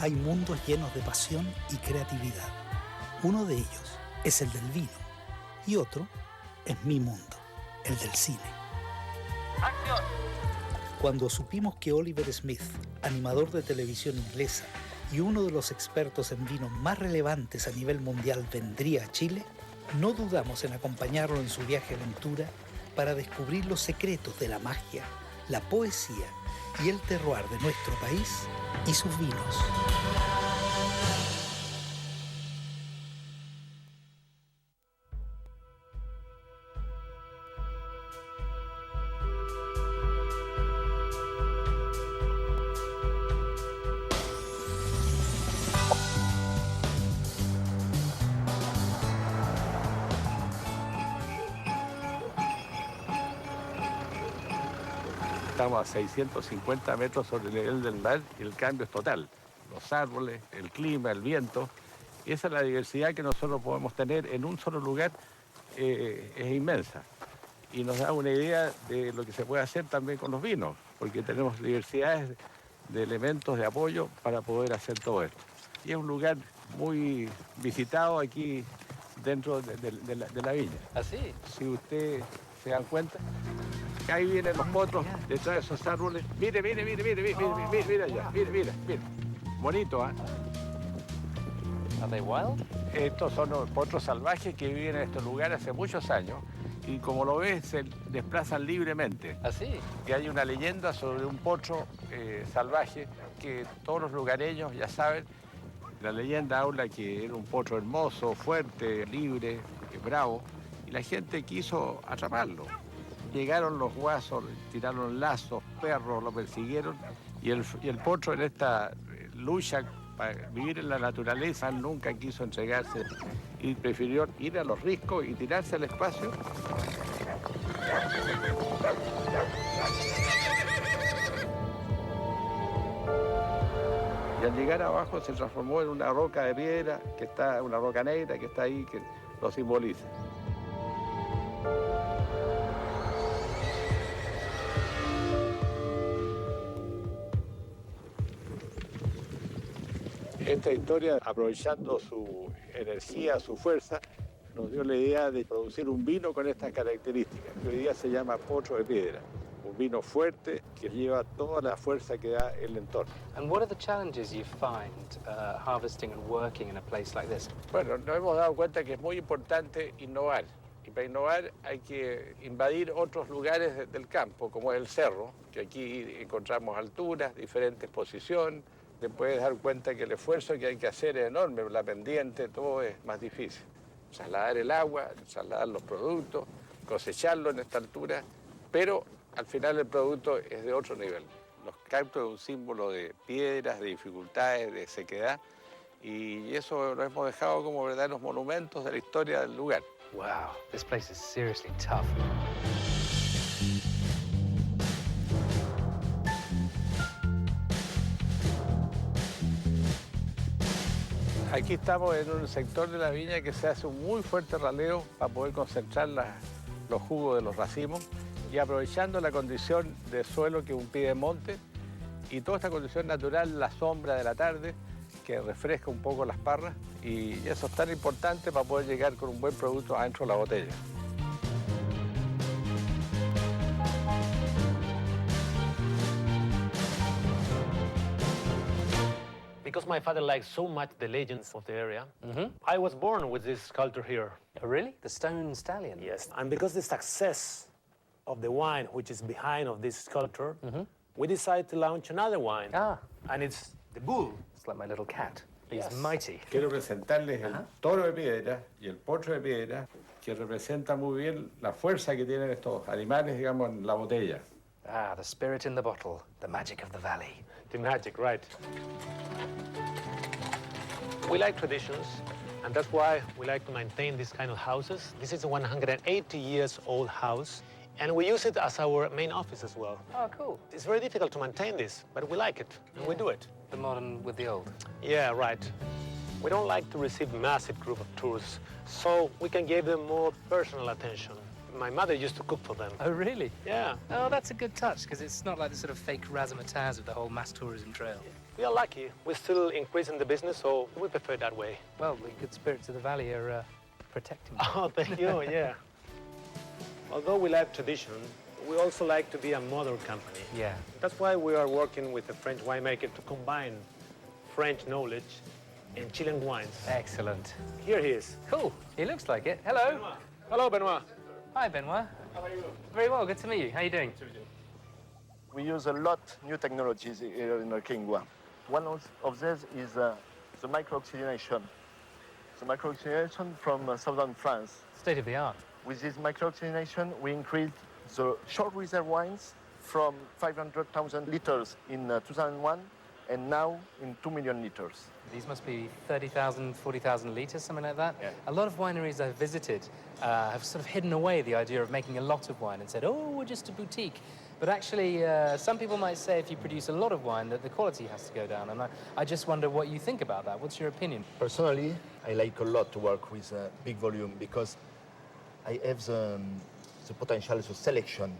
hay mundos llenos de pasión y creatividad. Uno de ellos es el del vino y otro es mi mundo, el del cine. ¡Acción! Cuando supimos que Oliver Smith, animador de televisión inglesa y uno de los expertos en vino más relevantes a nivel mundial, vendría a Chile, no dudamos en acompañarlo en su viaje aventura para descubrir los secretos de la magia, la poesía y el terroir de nuestro país y sus vinos. Estamos a 650 metros sobre el nivel del mar y el cambio es total. Los árboles, el clima, el viento. Y esa es la diversidad que nosotros podemos tener en un solo lugar, es inmensa. Y nos da una idea de lo que se puede hacer también con los vinos, porque tenemos diversidades de elementos de apoyo para poder hacer todo esto. Y es un lugar muy visitado aquí dentro de la viña. ¿Ah, sí? Si usted se dan cuenta, ahí vienen los potros detrás de esos árboles. Mire allá, mire. Bonito, ¿ah? ¿Are they wild? Estos son los potros salvajes que viven en estos lugares hace muchos años y como lo ves, se desplazan libremente. ¿Ah, sí? Y hay una leyenda sobre un potro salvaje que todos los lugareños ya saben. La leyenda habla que era un potro hermoso, fuerte, libre, bravo, y la gente quiso atraparlo. Llegaron los guasos, tiraron lazos, perros, lo persiguieron, y el potro en esta lucha para vivir en la naturaleza nunca quiso entregarse y prefirió ir a los riscos y tirarse al espacio. Y al llegar abajo se transformó en una roca de piedra, una roca negra que está ahí, que lo simboliza. Esta historia, aprovechando su energía, su fuerza, nos dio la idea de producir un vino con estas características, que hoy día se llama potro de piedra. Un vino fuerte que lleva toda la fuerza que da el entorno. And what are the challenges you find harvesting and working in a place like this? Bueno, nos hemos dado cuenta que es muy importante innovar. Y para innovar hay que invadir otros lugares del campo, como el cerro, que aquí encontramos alturas, diferentes posiciones. Te puedes dar cuenta que el esfuerzo que hay que hacer es enorme, la pendiente, todo es más difícil. Trasladar el agua, trasladar los productos, cosecharlo en esta altura, pero al final el producto es de otro nivel. Los cactos es un símbolo de piedras, de dificultades, de sequedad, y eso lo hemos dejado como verdaderos monumentos de la historia del lugar. Wow, this place is seriously tough. Aquí estamos en un sector de la viña que se hace un muy fuerte raleo para poder concentrar los jugos de los racimos y aprovechando la condición de suelo que es un piedemonte y toda esta condición natural, la sombra de la tarde, que refresca un poco las parras y eso es tan importante para poder llegar con un buen producto adentro de la botella. Because my father likes so much the legends of the area, I was born with this sculpture here. Oh, really? The stone stallion? Yes, and because the success of the wine which is behind of this sculpture, we decided to launch another wine. Ah. And it's the bull. It's like my little cat. He's Yes. mighty. Quiero presentarles el toro de piedra y el potro de piedra, que representa muy bien la fuerza que tienen estos animales, digamos, en la botella. Ah, the spirit in the bottle, the magic of the valley. The magic, right? We like traditions, and that's why we like to maintain these kind of houses. This is a 180 years old house, and we use it as our main office as well. Oh, cool. It's very difficult to maintain this, but we like it, and we do it. The modern with the old. Yeah, right. We don't like to receive massive group of tourists, so we can give them more personal attention. My mother used to cook for them. Oh, really? Yeah. Oh, that's a good touch, because it's not like the sort of fake razzmatazz of the whole mass tourism trail. We are lucky. We're still increasing the business, so we prefer that way. Well, the good spirits of the valley are protecting you. Oh, thank you, yeah. Although we like tradition, we also like to be a modern company. Yeah. That's why we are working with a French winemaker to combine French knowledge and Chilean wines. Excellent. Here he is. Cool. He looks like it. Hello. Benoit. Hello, Benoit. Hi, Benoit. How are you? Very well. Good to meet you. How are you doing? We use a lot new technologies here in Requingua. One of these is the micro-oxygenation. The micro-oxygenation from southern France. State of the art. With this micro-oxygenation, we increased the short reserve wines from 500,000 liters in 2001 and now in 2 million liters. These must be 30,000, 40,000 litres, something like that. Yeah. A lot of wineries I've visited have sort of hidden away the idea of making a lot of wine and said, oh, we're just a boutique. But actually, some people might say if you produce a lot of wine that the quality has to go down. And I just wonder what you think about that. What's your opinion? Personally, I like a lot to work with big volume because I have the potential, the selection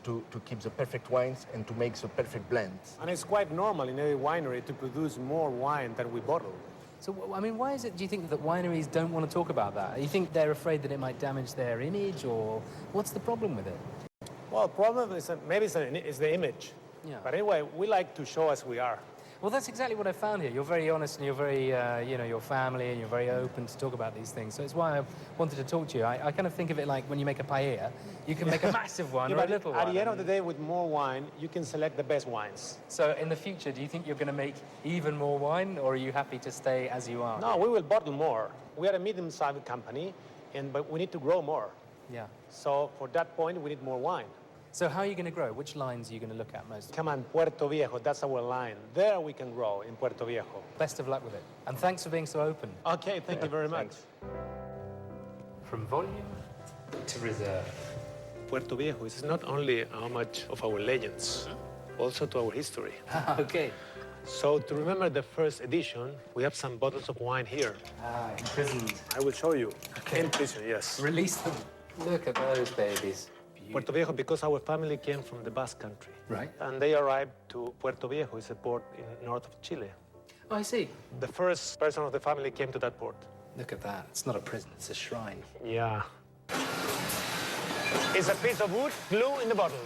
to keep the perfect wines and to make the perfect blends. And it's quite normal in a winery to produce more wine than we bottle. So, I mean, why is it, do you think, that wineries don't want to talk about that? You think they're afraid that it might damage their image, or what's the problem with it? Well, the problem is that maybe it's the image. Yeah. But anyway, we like to show as we are. Well, that's exactly what I found here. You're very honest and you're very, you know, your family, and you're very open to talk about these things. So it's why I wanted to talk to you. I kind of think of it like when you make a paella, you can make a massive one or a little one. At the end of the day, with more wine, you can select the best wines. So in the future, do you think you're going to make even more wine, or are you happy to stay as you are? No, we will bottle more. We are a medium-sized company, but we need to grow more. Yeah. So for that point, we need more wine. So how are you going to grow? Which lines are you going to look at most? Come on, Puerto Viejo, that's our line. There we can grow, in Puerto Viejo. Best of luck with it. And thanks for being so open. Okay, thank you very much. From volume to reserve. Puerto Viejo is not only how much of our legends, also to our history. Okay. So to remember the first edition, we have some bottles of wine here. Ah, imprisoned. I will show you. Okay. In prison, yes. Release them. Look at those babies. Puerto Viejo, because our family came from the Basque Country. Right. And they arrived to Puerto Viejo, it's a port in north of Chile. Oh, I see. The first person of the family came to that port. Look at that. It's not a prison, it's a shrine. Yeah. It's a piece of wood, glue in the bottle.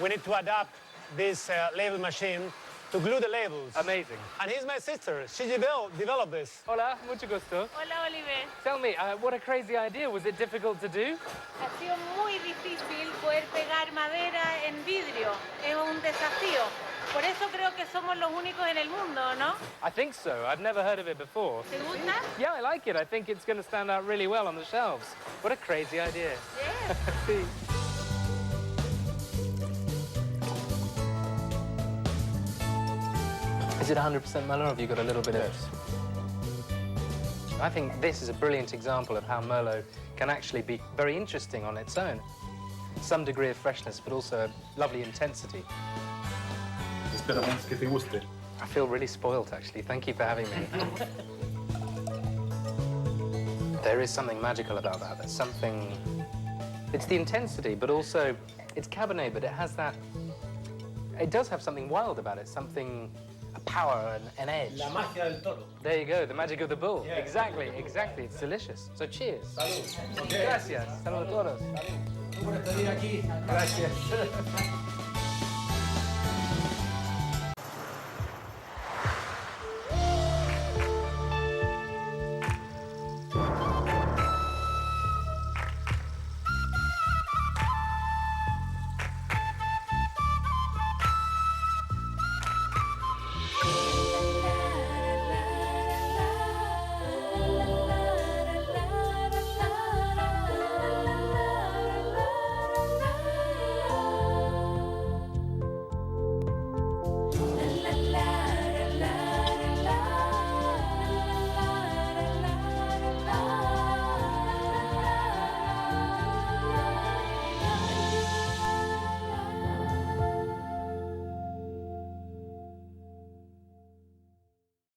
We need to adapt this label machine to glue the labels. Amazing. And here's my sister. She developed this. Hola, mucho gusto. Hola, Oliver. Tell me, what a crazy idea. Was it difficult to do? Ha sido muy difícil poder pegar madera en vidrio. Es un desafío. Por eso creo que somos los únicos en el mundo, ¿no? I think so. I've never heard of it before. ¿Te gusta? Yeah, I like it. I think it's going to stand out really well on the shelves. What a crazy idea. Yes. Sí. Is it 100% Merlot, or have you got a little bit of... I think this is a brilliant example of how Merlot can actually be very interesting on its own. Some degree of freshness, but also a lovely intensity. Esperamos que te guste. I feel really spoilt, actually. Thank you for having me. There is something magical about that. There's something... It's the intensity, but also... It's Cabernet, but it has that... It does have something wild about it, something... a power, an edge. La magia del toro. There you go, the magic of the bull. Yeah. Exactly, exactly. It's delicious. So cheers. Salud. Okay. Gracias. Saludos a todos. Por estar aquí. Gracias.